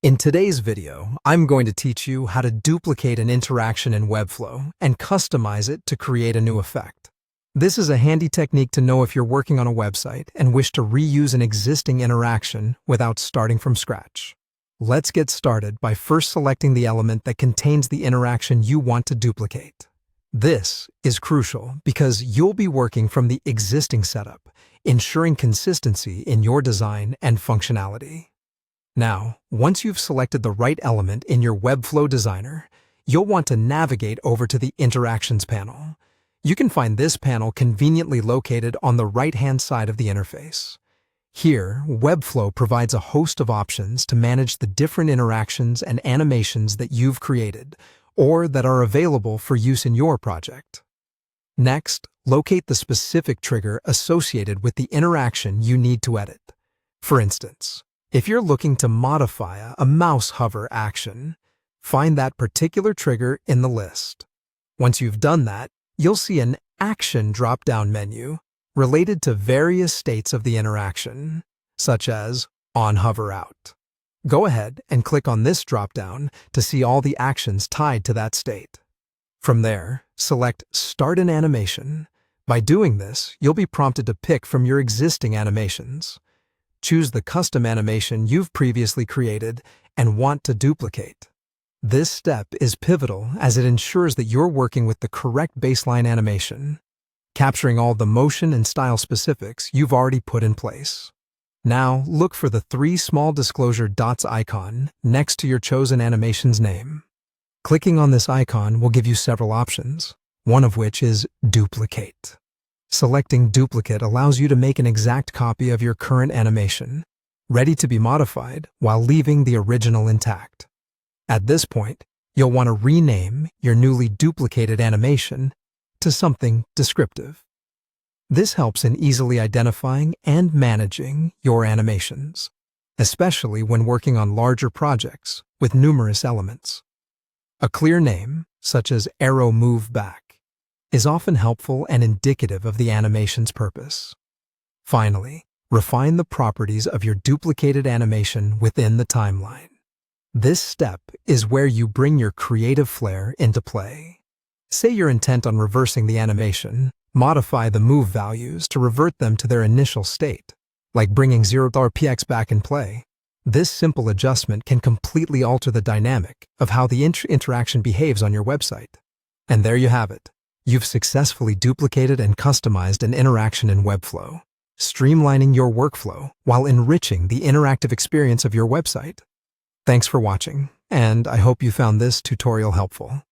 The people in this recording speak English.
In today's video, I'm going to teach you how to duplicate an interaction in Webflow and customize it to create a new effect. This is a handy technique to know if you're working on a website and wish to reuse an existing interaction without starting from scratch. Let's get started by first selecting the element that contains the interaction you want to duplicate. This is crucial because you'll be working from the existing setup, ensuring consistency in your design and functionality. Now, once you've selected the right element in your Webflow designer, you'll want to navigate over to the Interactions panel. You can find this panel conveniently located on the right-hand side of the interface. Here, Webflow provides a host of options to manage the different interactions and animations that you've created, or that are available for use in your project. Next, locate the specific trigger associated with the interaction you need to edit. For instance, if you're looking to modify a mouse hover action, find that particular trigger in the list. Once you've done that, you'll see an Action drop-down menu related to various states of the interaction, such as On Hover Out. Go ahead and click on this drop-down to see all the actions tied to that state. From there, select Start an Animation. By doing this, you'll be prompted to pick from your existing animations. Choose the custom animation you've previously created and want to duplicate. This step is pivotal as it ensures that you're working with the correct baseline animation, capturing all the motion and style specifics you've already put in place. Now, look for the three small disclosure dots icon next to your chosen animation's name. Clicking on this icon will give you several options, one of which is Duplicate. Selecting Duplicate allows you to make an exact copy of your current animation, ready to be modified while leaving the original intact. At this point, you'll want to rename your newly duplicated animation to something descriptive. This helps in easily identifying and managing your animations, especially when working on larger projects with numerous elements. A clear name, such as Arrow Move Back, is often helpful and indicative of the animation's purpose. Finally, refine the properties of your duplicated animation within the timeline. This step is where you bring your creative flair into play. Say you're intent on reversing the animation, modify the move values to revert them to their initial state, like bringing 0px back in play. This simple adjustment can completely alter the dynamic of how the interaction behaves on your website. And there you have it. You've successfully duplicated and customized an interaction in Webflow, streamlining your workflow while enriching the interactive experience of your website. Thanks for watching, and I hope you found this tutorial helpful.